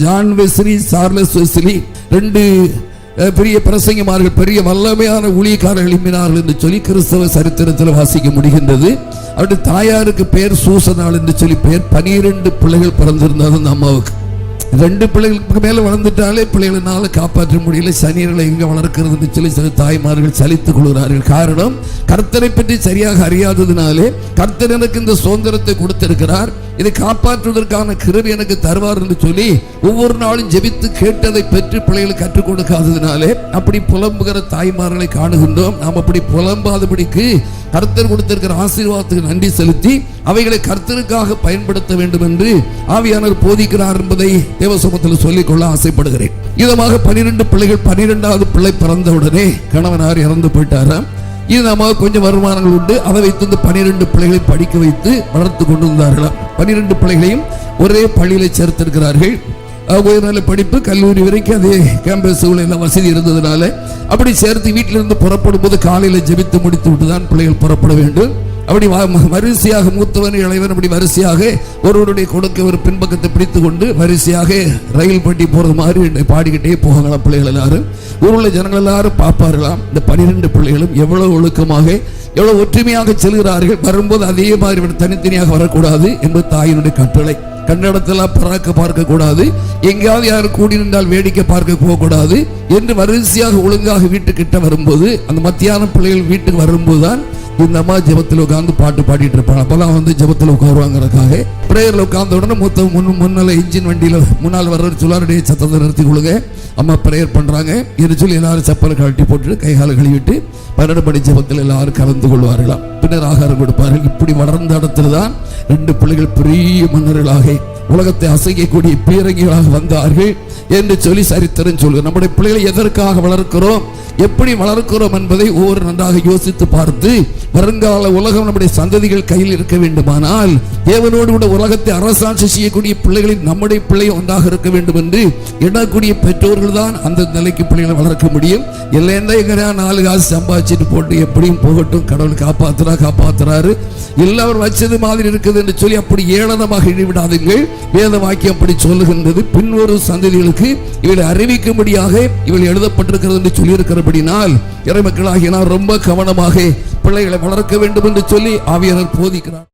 John Wesley, Charles Wesley 2 பெரிய பிரசங்கமார்கள், பெரிய வல்லமையான ஊழியக்காரர்கள் எழுப்பினார்கள் என்று சொல்லி கிறிஸ்தவ சரித்திரத்தில் வாசிக்க முடிகின்றது. அவருடைய தாயாருக்கு பேர் சூசனாள் என்று சொல்லி பேர். 12 பிள்ளைகள் பிறந்திருந்தது அந்த அம்மாவுக்கு. 2 பிள்ளைகளுக்கு மேல வளர்ந்துட்டாலே பிள்ளைகளால காப்பாற்ற முடியல. சனியர்களை எங்க வளர்க்கிறது சொல்லி சில தாய்மார்கள் சலித்துக் கொள்கிறார்கள். காரணம், கர்த்தரை பற்றி சரியாக அறியாததினாலே. கர்த்தர் எனக்கு இந்த சுதந்திரத்தை கொடுத்திருக்கிறார், இதை காப்பாற்றுவதற்கான கிருபை எனக்கு தருவார் என்று சொல்லி ஒவ்வொரு நாளும் ஜெபித்து கேட்டதை பெற்று பிள்ளைகளுக்கு கற்றுக் கொடுக்காததினாலே அப்படி புலம்புகிற தாய்மார்களை காணுகின்றோம். நாம் அப்படி புலம்பாதபடிக்கு கர்த்தர் கொடுத்திருக்கிற ஆசீர்வாதத்துக்கு நன்றி செலுத்தி அவைகளை கர்த்தருக்காக பயன்படுத்த வேண்டும் என்று ஆவியானவர் போதிக்கிறார் என்பதை தேவசமூகத்தில் சொல்லிக்கொள்ள ஆசைப்படுகிறேன். இதமாக 12 பிள்ளைகள். 12வது பிள்ளை பிறந்தவுடனே கணவனார் இறந்து போயிட்டாராம். இது நமக்கு கொஞ்சம் வருமானங்கள் உண்டு. அதை வைத்து இந்த 12 பிள்ளைகளை படிக்க வைத்து வளர்த்து கொண்டு வந்தார்களாம். 12 பிள்ளைகளையும் ஒரே பள்ளியில சேர்த்திருக்கிறார்கள். உயர்நிலை படிப்பு, கல்லூரி வரைக்கும் அதே கேம்பஸ் எல்லாம் வசதி இருந்ததுனால அப்படி சேர்த்து வீட்டிலிருந்து புறப்படும் போது காலையில ஜெபித்து முடித்து விட்டு தான் பிள்ளைகள் புறப்பட வேண்டும். அப்படி வரிசையாக மூத்தவன் இளைவன் அப்படி வரிசையாக ஒருவருடைய கொடுக்க ஒரு பின்பக்கத்தை பிடித்து கொண்டு வரிசையாக ரயில் பட்டி போறது மாதிரி பாடிக்கிட்டே போகலாம். பிள்ளைகள் எல்லாரும், ஊருள்ள ஜனங்கள் எல்லாரும் பார்ப்பார்களாம். இந்த 12 பிள்ளைகளும் எவ்வளவு ஒழுக்கமாக எவ்வளவு ஒற்றுமையாக செல்கிறார்கள். வரும்போது அதே மாதிரி தனித்தனியாக வரக்கூடாது என்பது தாயினுடைய கட்டளை. கண்ட இடத்துல பார்க்க கூடாது, எங்கேயாவது யாரும் கூடி நின்றால் வேடிக்கை பார்க்க போகக்கூடாது என்று வரிசையாக ஒழுங்காக வீட்டுக்கிட்ட வரும்போது, அந்த மத்தியானம் பிள்ளைகள் வீட்டுக்கு வரும்போதுதான் இந்த அம்மா ஜெபத்தில் உட்கார்ந்து பாட்டு பாடிட்டு இருப்பாங்க. அப்பெல்லாம் ஜெபத்தில் உட்காருவாங்கிறதுக்காக பிரேயர்ல உட்கார்ந்த உடனே முன்னால இன்ஜின் வண்டியில முன்னால் வர்ற சொல்லாருடைய சத்தத்தை நிறுத்தி கொடுங்க, அம்மா பிரேயர் பண்றாங்க என்று சொல்லி எல்லாரும் செப்பலை கழட்டி போட்டு கைகால கழுவிட்டு 12 மணி ஜெபத்தில் எல்லாரும் கலந்து கொள்வார்களாம். பின்னர் ஆகாரம் கொடுப்பார்கள். இப்படி வளர்ந்த இடத்துல தான் 2 பிள்ளைகள் பெரிய மன்னர்களாக உலகத்தை அசைக்கக்கூடிய பீரங்கிகளாக வந்தார்கள் என்று சொல்லி சரித்திரம் சொல்லுங்க. நம்முடைய பிள்ளைகளை எதற்காக வளர்க்கிறோம், எப்படி வளர்க்கிறோம் என்பதை ஒவ்வொரு நன்றாக யோசித்து பார்த்து வருங்கால உலகம் நம்முடைய சந்ததிகள் கையில் இருக்க வேண்டுமானால் தேவனோடு கூட உலகத்தை அரசாட்சி செய்யக்கூடிய பிள்ளைகளின் நம்முடைய பிள்ளை ஒன்றாக இருக்க வேண்டும் என்று எண்ணக்கூடிய பெற்றோர்கள் தான் அந்த நிலைக்கு பிள்ளைகளை வளர்க்க முடியும். இல்லைன்னா எங்க 4 காசு சம்பாதிச்சுட்டு போட்டு எப்படியும் போகட்டும், கடவுள் காப்பாத்துறாரு, இல்லை அவர் வச்சது மாதிரி இருக்குது என்று சொல்லி அப்படி ஏளனமாக இழிவிடாதுங்கள். வேத வாக்கியம் அப்படி சொல்லுகின்றது. பின்வரும் சந்ததிகளுக்கு இவளை அறிவிக்கும்படியாக இவள் எழுதப்பட்டிருக்கிறது என்று சொல்லியிருக்கிறபடினால் இறைமக்களாகிய நாம் ரொம்ப கவனமாக பிள்ளைகளை வளர்க்க வேண்டும் என்று சொல்லி ஆவியானவர் போதிக்கிறார்.